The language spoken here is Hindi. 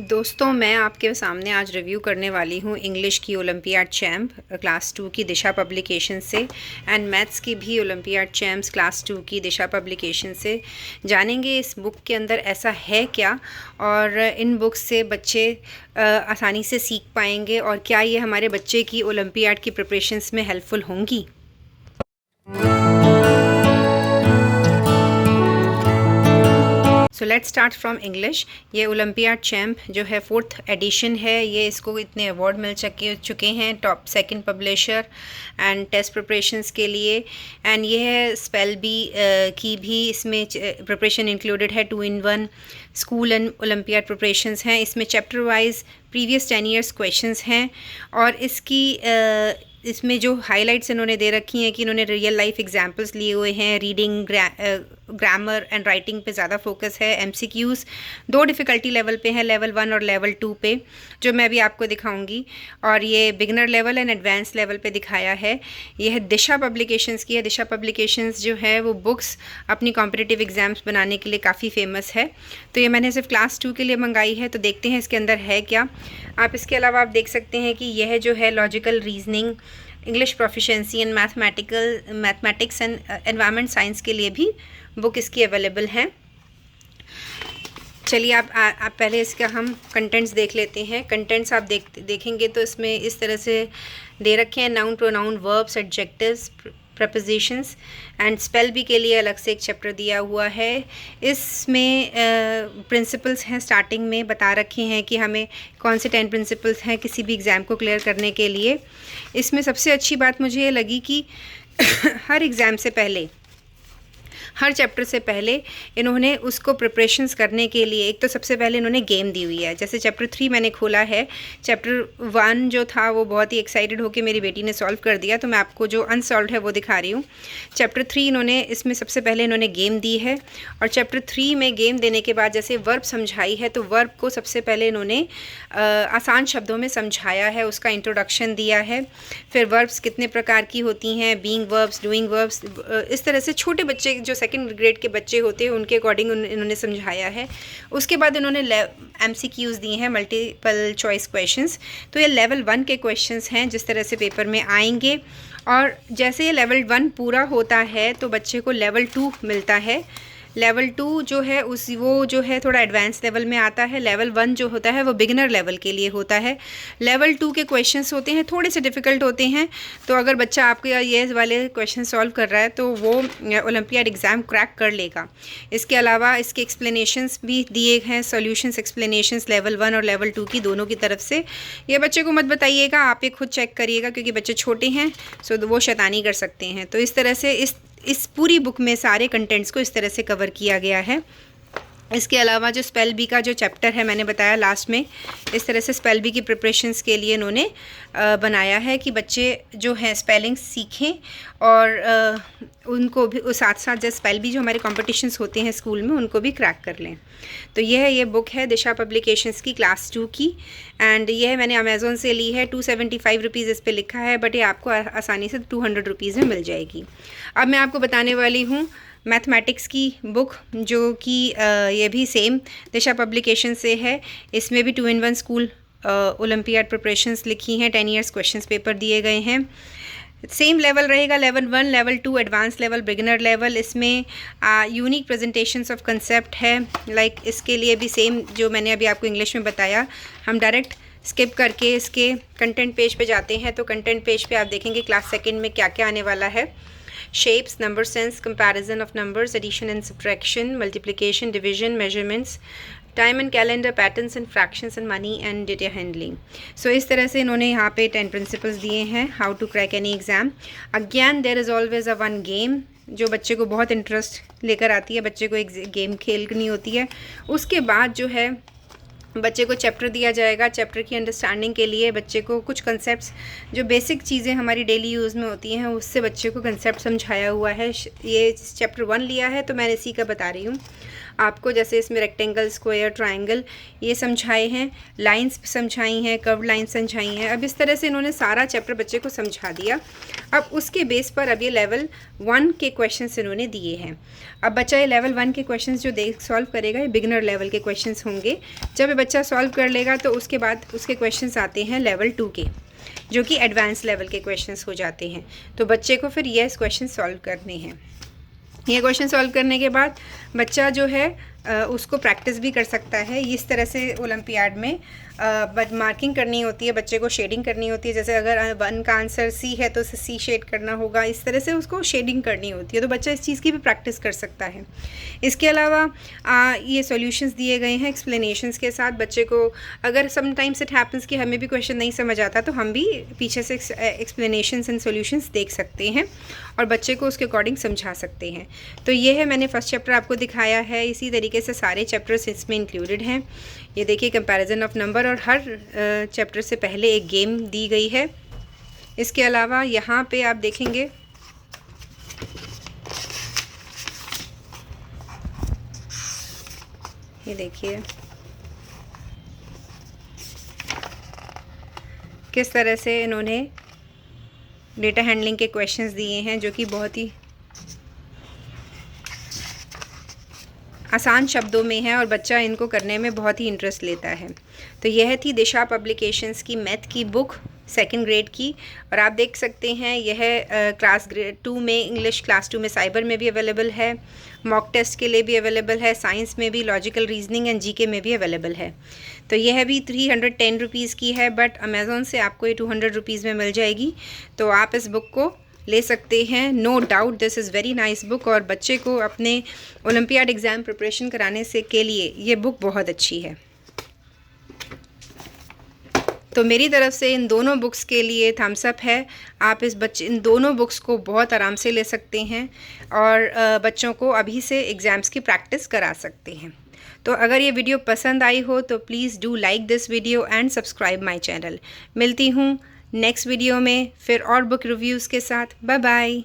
दोस्तों, मैं आपके सामने आज रिव्यू करने वाली हूँ इंग्लिश की ओलंपियाड चैम्प क्लास 2 की दिशा पब्लिकेशन से एंड मैथ्स की भी ओलंपियाड चैम्प्स क्लास 2 की दिशा पब्लिकेशन से। जानेंगे इस बुक के अंदर ऐसा है क्या और इन बुक्स से बच्चे आसानी से सीख पाएंगे और क्या ये हमारे बच्चे की ओलंपियाड की प्रिपरेशंस में हेल्पफुल होंगी। So let's start from English. ये ओलंपियाड चैम्प जो है 4th एडिशन है। ये इसको इतने अवार्ड मिल चुके हैं, top second publisher and test preparations के लिए। एंड ये है स्पेल बी की भी इसमें प्रिपरेशन इंक्लूडेड है। 2-in-1 school and olympiad preparations हैं। इसमें chapter wise previous 10 years questions हैं और इसमें जो हाइलाइट्स इन्होंने दे रखी हैं कि इन्होंने रियल लाइफ एग्जांपल्स लिए हुए हैं। रीडिंग, ग्रामर एंड राइटिंग पे ज़्यादा फोकस है। एमसीक्यूज़ 2 डिफ़िकल्टी लेवल पे हैं, लेवल 1 और लेवल 2 पे, जो मैं अभी आपको दिखाऊंगी। और ये beginner level and advance level पे दिखाया है। ये है दिशा पब्लिकेशंस की है। दिशा पब्लिकेशंस जो है वो बुक्स अपनी कॉम्पिटिटिव एग्ज़ाम्स बनाने के लिए काफ़ी फेमस है। तो ये मैंने सिर्फ क्लास 2 के लिए मंगाई है। तो देखते हैं इसके अंदर है क्या। आप इसके अलावा आप देख सकते हैं कि यह जो है logical reasoning, English proficiency and mathematics and environment science के लिए भी बुक इसकी अवेलेबल है। चलिए आप पहले इसका हम कंटेंट्स देख लेते हैं। कंटेंट्स आप देखेंगे तो इसमें इस तरह से दे रखे हैं: noun, pronoun, verbs, adjectives, prepositions and spell bee के लिए अलग से एक चैप्टर दिया हुआ है। इसमें प्रिंसिपल्स हैं, स्टार्टिंग में बता रखे हैं कि हमें कौन से 10 प्रिंसिपल्स हैं किसी भी एग्ज़ाम को क्लियर करने के लिए। इसमें सबसे अच्छी बात मुझे ये लगी कि हर एग्ज़ाम से पहले, हर चैप्टर से पहले इन्होंने उसको प्रिपरेशंस करने के लिए एक तो सबसे पहले इन्होंने गेम दी हुई है। जैसे चैप्टर 3 मैंने खोला है, चैप्टर 1 जो था वो बहुत ही एक्साइटेड होकर मेरी बेटी ने सॉल्व कर दिया, तो मैं आपको जो अनसॉल्व है वो दिखा रही हूँ। चैप्टर 3 इन्होंने इसमें सबसे पहले इन्होंने गेम दी है और चैप्टर 3 में गेम देने के बाद जैसे वर्ब समझाई है तो वर्ब को सबसे पहले इन्होंने आसान शब्दों में समझाया है, उसका इंट्रोडक्शन दिया है। फिर वर्ब्स कितने प्रकार की होती हैं, बीइंग वर्ब्स, डूइंग वर्ब्स, इस तरह से छोटे बच्चे जो सेकंड ग्रेड के बच्चे होते हैं उनके अकॉर्डिंग इन्होंने समझाया है। उसके बाद इन्होंने एमसीक्यूज़ दिए हैं, मल्टीपल चॉइस क्वेश्चंस। तो ये लेवल 1 के क्वेश्चंस हैं जिस तरह से पेपर में आएंगे। और जैसे ये लेवल 1 पूरा होता है तो बच्चे को लेवल 2 मिलता है। लेवल 2 जो है वो जो है थोड़ा एडवांस लेवल में आता है। लेवल 1 जो होता है वो बिगिनर लेवल के लिए होता है। लेवल 2 के क्वेश्चंस होते हैं, थोड़े से डिफ़िकल्ट होते हैं। तो अगर बच्चा आपके ये वाले क्वेश्चन सॉल्व कर रहा है तो वो ओलंपियाड एग्ज़ाम क्रैक कर लेगा। इसके अलावा इसके एक्सप्लेनेशंस भी दिए हैं, सॉल्यूशंस, एक्सप्लेनेशंस लेवल 1 और लेवल 2 की दोनों की तरफ से। ये बच्चे को मत बताइएगा, आप ये खुद चेक करिएगा क्योंकि बच्चे छोटे हैं, सो वो शैतानी कर सकते हैं। तो इस तरह से इस पूरी बुक में सारे कंटेंट्स को इस तरह से कवर किया गया है। इसके अलावा जो स्पेल बी का जो चैप्टर है मैंने बताया लास्ट में, इस तरह से स्पेल बी की प्रिपरेशंस के लिए इन्होंने बनाया है कि बच्चे जो हैं स्पेलिंग सीखें और उनको भी साथ साथ जैसे स्पेल बी जो हमारे कॉम्पिटिशन्स होते हैं स्कूल में उनको भी क्रैक कर लें। तो ये बुक है दिशा पब्लिकेशंस की क्लास 2 की एंड ये मैंने अमेज़ोन से ली है। 275 रुपीज़ इस पर लिखा है, बट ये आपको आसानी से 200 रुपीज़ में मिल जाएगी। अब मैं आपको बताने वाली हूँ मैथमेटिक्स की बुक, जो कि ये भी सेम दिशा पब्लिकेशन से है। इसमें भी 2-in-1 स्कूल ओलंपियाड प्रिपरेशंस लिखी हैं, 10 years क्वेश्चंस पेपर दिए गए हैं। सेम लेवल रहेगा, level 1, level 2, advance level, beginner level. इसमें यूनिक प्रेजेंटेशंस ऑफ कंसेप्ट है। लाइक इसके लिए भी सेम जो मैंने अभी आपको इंग्लिश में बताया, हम डायरेक्ट स्किप करके इसके कंटेंट पेज पे जाते हैं। तो कंटेंट पेज पे आप देखेंगे क्लास 2 में क्या क्या आने वाला है। Shapes, number sense, comparison of numbers, addition and subtraction, multiplication, division, measurements, time and calendar, patterns and fractions and money and data handling. So इस तरह से इन्होंने यहाँ पे 10 principles दिए हैं, how to crack any exam. Again there is always a one game जो बच्चे को बहुत इंटरेस्ट लेकर आती है। बच्चे को एक गेम खेलनी होती है। उसके बाद जो है बच्चे को चैप्टर दिया जाएगा। चैप्टर की अंडरस्टैंडिंग के लिए बच्चे को कुछ कंसेप्ट्स जो बेसिक चीज़ें हमारी डेली यूज़ में होती हैं उससे बच्चे को कंसेप्ट समझाया हुआ है। ये चैप्टर 1 लिया है तो मैंने इसी का बता रही हूँ। आपको जैसे इसमें रेक्टेंगल, स्क्वायर, ट्रायंगल ये समझाए हैं, लाइंस समझाई हैं, कर्व लाइंस समझाई हैं। अब इस तरह से इन्होंने सारा चैप्टर बच्चे को समझा दिया। अब उसके बेस पर अब ये लेवल 1 के क्वेश्चंस इन्होंने दिए हैं। अब बच्चा ये लेवल 1 के क्वेश्चंस जो सॉल्व करेगा, ये बिगिनर लेवल के क्वेश्चंस होंगे। जब ये बच्चा सॉल्व कर लेगा तो उसके बाद उसके क्वेश्चंस आते हैं लेवल 2 के, जो कि एडवांस लेवल के क्वेश्चंस हो जाते हैं। तो बच्चे को फिर ये क्वेश्चन सॉल्व करने हैं। ये क्वेश्चन सॉल्व करने के बाद बच्चा जो है उसको प्रैक्टिस भी कर सकता है। इस तरह से ओलंपियाड में मार्किंग करनी होती है, बच्चे को शेडिंग करनी होती है। जैसे अगर 1 का आंसर सी है तो उसे सी शेड करना होगा, इस तरह से उसको शेडिंग करनी होती है। तो बच्चा इस चीज़ की भी प्रैक्टिस कर सकता है। इसके अलावा ये सॉल्यूशंस दिए गए हैं एक्सप्लेनेशंस के साथ। बच्चे को अगर समटाइम्स इट हैपन्स कि हमें भी क्वेश्चन नहीं समझ आता तो हम भी पीछे से एक्सप्लेनेशंस एंड सॉल्यूशंस देख सकते हैं और बच्चे को उसके अकॉर्डिंग समझा सकते हैं। तो ये है, मैंने फर्स्ट चैप्टर आपको दिखाया है। इसी तरीके से सारे चैप्टर्स इसमें इंक्लूडेड हैं। ये देखिए कंपैरिजन ऑफ नंबर, और हर चैप्टर से पहले एक गेम दी गई है। इसके अलावा यहाँ पे आप देखेंगे ये देखिए किस तरह से इन्होंने डेटा हैंडलिंग के क्वेश्चंस दिए हैं, जो कि बहुत ही आसान शब्दों में है और बच्चा इनको करने में बहुत ही इंटरेस्ट लेता है। तो यह थी दिशा पब्लिकेशंस की मैथ की बुक 2nd ग्रेड की। और आप देख सकते हैं यह क्लास 2 में, इंग्लिश क्लास 2 में, साइबर में भी अवेलेबल है, मॉक टेस्ट के लिए भी अवेलेबल है, साइंस में भी, लॉजिकल रीजनिंग एंड जीके में भी अवेलेबल है। तो यह भी 310 रुपीज़ की है, बट अमेज़ॉन से आपको ये 200 रुपीज़ में मिल जाएगी। तो आप इस बुक को ले सकते हैं। No doubt this is very nice book, और बच्चे को अपने ओलंपियाड एग्ज़ाम प्रिपरेशन कराने से के लिए ये बुक बहुत अच्छी है। तो मेरी तरफ से इन दोनों बुक्स के लिए थम्स अप है। आप इन दोनों बुक्स को बहुत आराम से ले सकते हैं और बच्चों को अभी से एग्ज़ाम्स की प्रैक्टिस करा सकते हैं। तो अगर ये वीडियो पसंद आई हो तो please do like this video and subscribe my channel. मिलती हूँ नेक्स्ट वीडियो में फिर और बुक रिव्यूज़ के साथ। Bye bye.